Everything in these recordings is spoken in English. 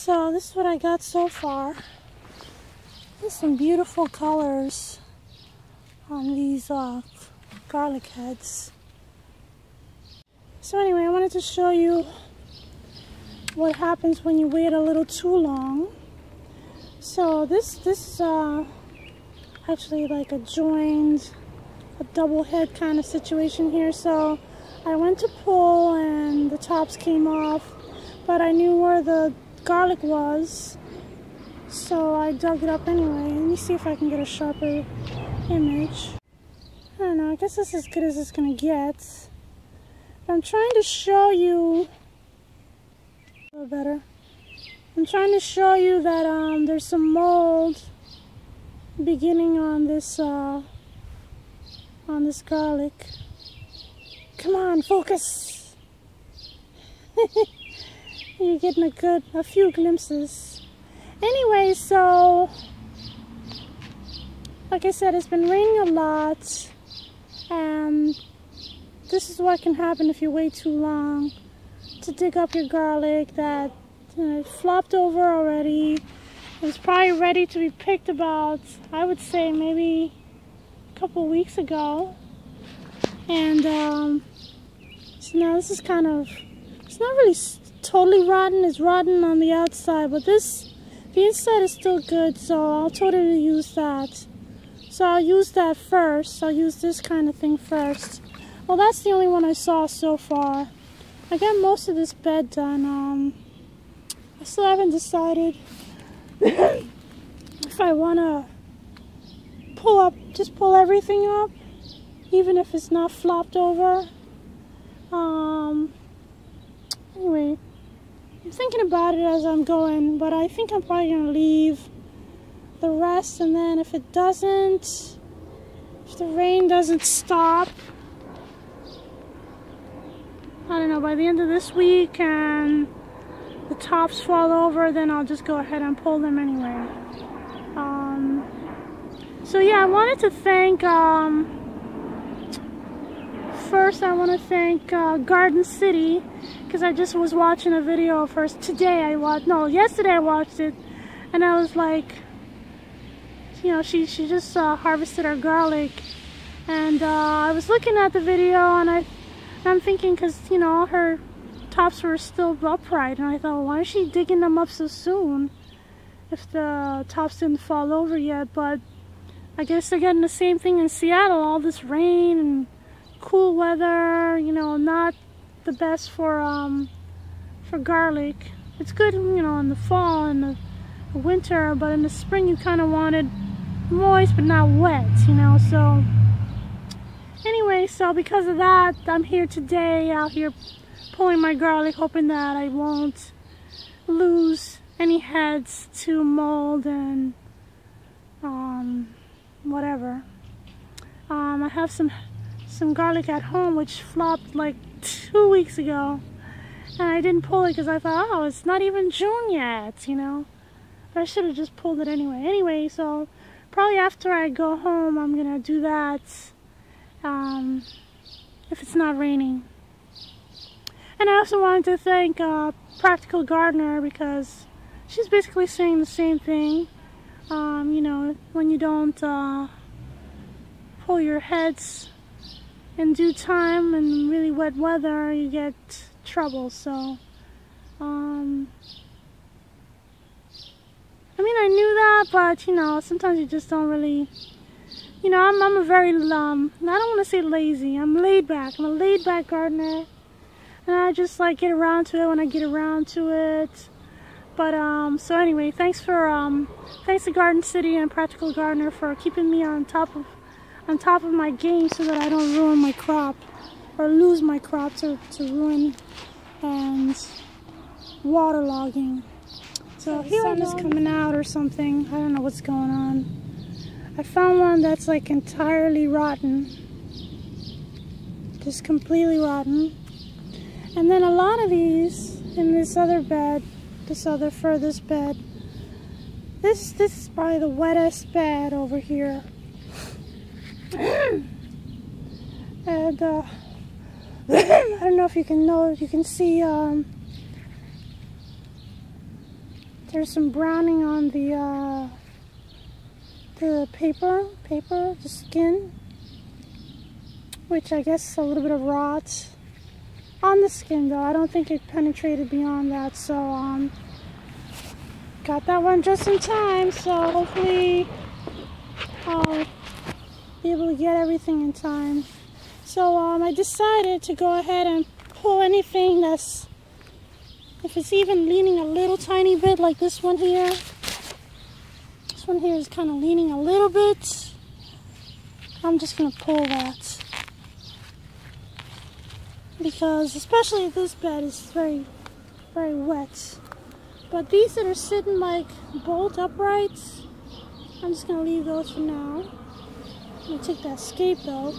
So this is what I got so far. There's some beautiful colors on these garlic heads. So anyway, I wanted to show you what happens when you wait a little too long. So this is actually like a double head kind of situation here. So I went to pull and the tops came off, but I knew where the garlic was, so I dug it up anyway. Let me see if I can get a sharper image. I don't know, I guess this is as good as it's gonna get. I'm trying to show you a little better. I'm trying to show you that there's some mold beginning on this garlic. Come on, focus. You're getting a few glimpses. Anyway, so like I said, it's been raining a lot, and this is what can happen if you wait too long to dig up your garlic that it flopped over already. It's probably ready to be picked about, I would say, maybe a couple weeks ago. And so now this is kind of, it's not really totally rotten. It's rotten on the outside, but the inside is still good, so I'll totally use that. So I'll use that first. I'll use this kind of thing first. Well, that's the only one I saw so far. I got most of this bed done. I still haven't decided if I want to just pull everything up, even if it's not flopped over. Anyway, I'm thinking about it as I'm going, but I think I'm probably going to leave the rest, and then if it doesn't, if the rain doesn't stop, I don't know, by the end of this week and the tops fall over, then I'll just go ahead and pull them anyway. So yeah, I wanted to thank, first I want to thank Garden City, because I just was watching a video of hers today. Yesterday I watched it, and I was like, you know, she just harvested her garlic, and I was looking at the video, and I'm thinking, because, you know, her tops were still upright, and I thought, well, why is she digging them up so soon if the tops didn't fall over yet? But I guess they're getting the same thing in Seattle, all this rain and cool weather, you know, not the best for garlic. It's good, you know, in the fall and the winter, but in the spring you kind of want it moist but not wet, you know. So anyway, so because of that, I'm here today, out here pulling my garlic, hoping that I won't lose any heads to mold and whatever. I have some garlic at home which flopped like 2 weeks ago, and I didn't pull it because I thought, oh, it's not even June yet, you know. But I should have just pulled it anyway. Anyway, so probably after I go home, I'm gonna do that if it's not raining. And I also wanted to thank Practical Gardener, because she's basically saying the same thing. You know, when you don't pull your heads in due time in really wet weather, you get trouble. So I mean, I knew that, but you know, sometimes you just don't really, you know, I'm a very I don't want to say lazy, I'm laid back. I'm a laid back gardener, and I just like get around to it when I get around to it. But so anyway, thanks to Garden City and Practical Gardener for keeping me on top of my game, so that I don't ruin my crop or lose my crop to ruin and waterlogging. So here the sun is coming out or something. I don't know what's going on. I found one that's like entirely rotten, just completely rotten. And then a lot of these in this other bed, this other furthest bed. This is probably the wettest bed over here. And I don't know if you can see There's some browning on the paper, the skin, which I guess is a little bit of rot on the skin though. I don't think it penetrated beyond that, so got that one just in time, so hopefully I'll be able to get everything in time. So I decided to go ahead and pull anything that's, if it's even leaning a little tiny bit, like this one here. This one here is kind of leaning a little bit. I'm just going to pull that. Because especially this bed is very, very wet. But these that are sitting like bolt upright, I'm just going to leave those for now. I'm going to take that scape though.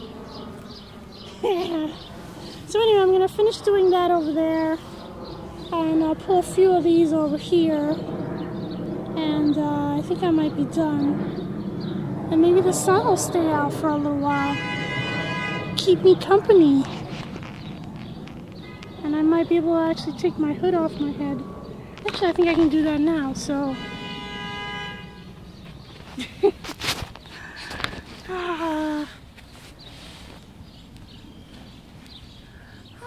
So anyway, I'm going to finish doing that over there. And I'll pull a few of these over here. And I think I might be done. And maybe the sun will stay out for a little while. Keep me company. And I might be able to actually take my hood off my head. Actually, I think I can do that now, so. Oh,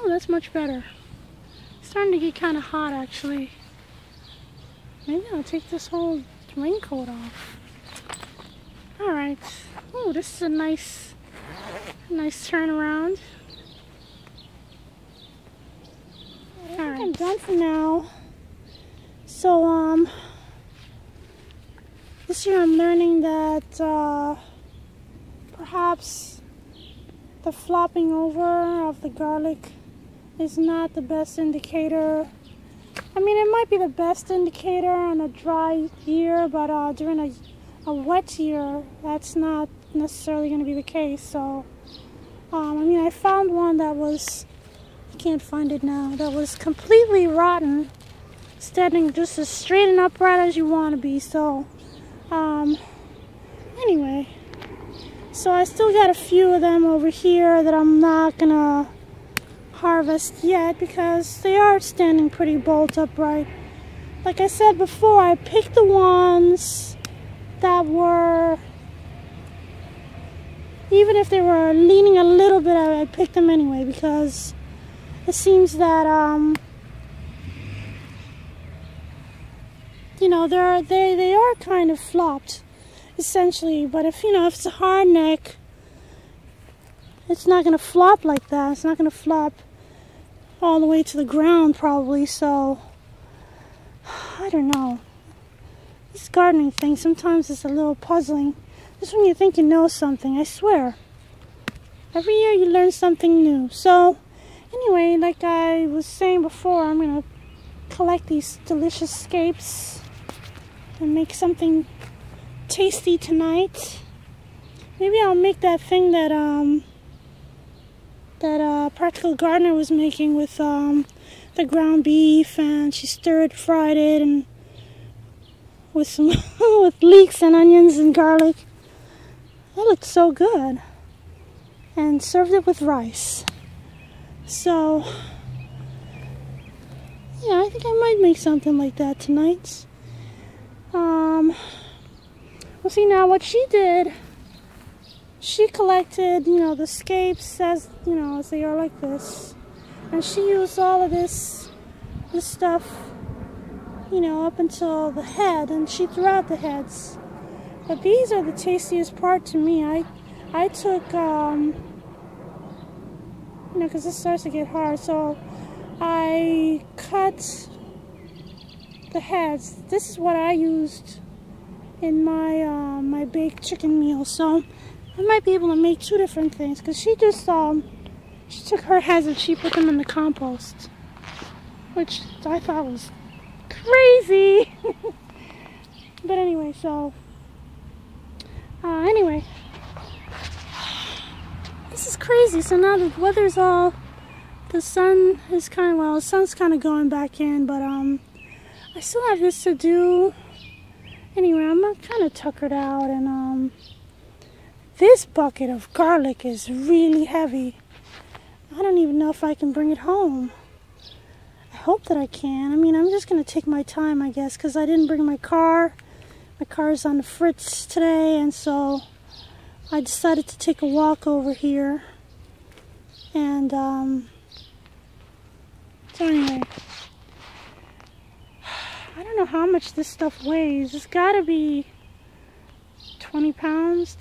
that's much better. It's starting to get kind of hot, actually. Maybe I'll take this whole raincoat off. Alright. Oh, this is a nice turnaround. I think I'm done for now. So, this year I'm learning that perhaps the flopping over of the garlic is not the best indicator. I mean, it might be the best indicator on a dry year, but during a wet year, that's not necessarily going to be the case. So, I mean, I found one that was, I can't find it now, that was completely rotten, standing just as straight and upright as you want to be. So, anyway, so I still got a few of them over here that I'm not going to harvest yet because they are standing pretty bolt upright. Like I said before, I picked the ones that were, even if they were leaning a little bit, I picked them anyway because it seems that you know, they are kind of flopped essentially, but if if it's a hard neck, it's not going to flop like that. It's not going to flop all the way to the ground probably. So I don't know, this gardening thing sometimes is a little puzzling. Just when you think you know something, I swear, every year you learn something new. So anyway, like I was saying before, I'm gonna collect these delicious scapes and make something tasty tonight. Maybe I'll make that thing that Practical Gardener was making with the ground beef, and she fried it, and with some with leeks and onions and garlic. That looked so good. And served it with rice. So yeah, I think I might make something like that tonight. We'll see. Now what she did, she collected, the scapes as they are like this, and she used all of this stuff, up until the head, and she threw out the heads. But these are the tastiest part to me. I took, because this starts to get hard, so I cut the heads. This is what I used in my my baked chicken meal. So I might be able to make two different things, because she just she took her heads and she put them in the compost, which I thought was crazy. But anyway, so anyway, this is crazy. So now the weather's all, the sun is the sun's kind of going back in, but I still have this to do. Anyway, I'm kind of tuckered out, and this bucket of garlic is really heavy. I don't even know if I can bring it home. I hope that I can. I mean, I'm just gonna take my time, I guess, because I didn't bring my car. My car is on the fritz today, and so I decided to take a walk over here. And so anyway, I don't know how much this stuff weighs. It's gotta be 20 pounds,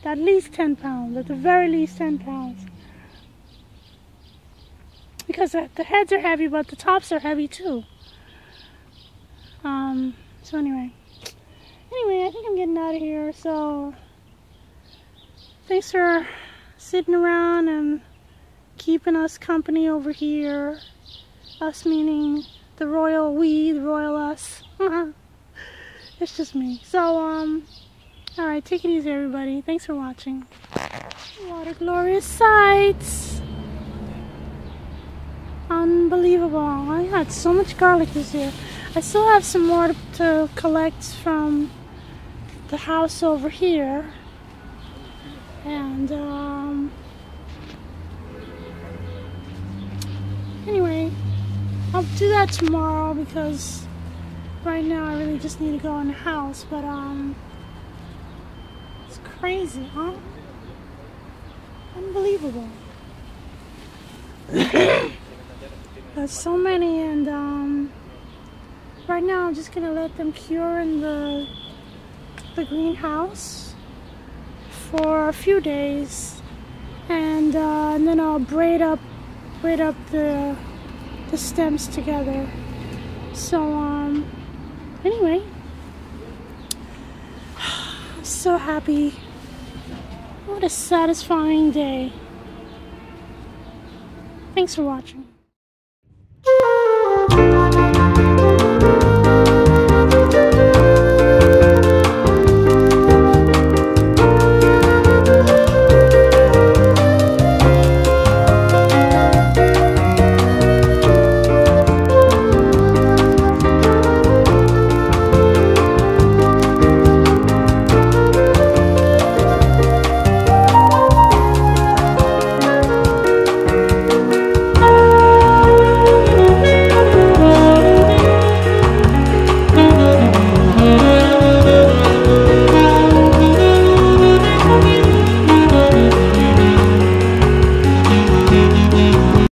at least 10 pounds, at the very least 10 pounds. Because the heads are heavy, but the tops are heavy too. So anyway, I think I'm getting out of here. So thanks for sitting around and keeping us company over here. Us meaning the royal we, the royal us. It's just me. So alright, take it easy everybody. Thanks for watching. What a glorious sight! Unbelievable. I had so much garlic this year. I still have some more to collect from the house over here. And anyway, I'll do that tomorrow because right now I really just need to go in the house. But it's crazy, huh? Unbelievable. There's so many, and right now I'm just gonna let them cure in the greenhouse for a few days, and then I'll braid up the stems together. So anyway, I'm so happy. What a satisfying day. Thanks for watching.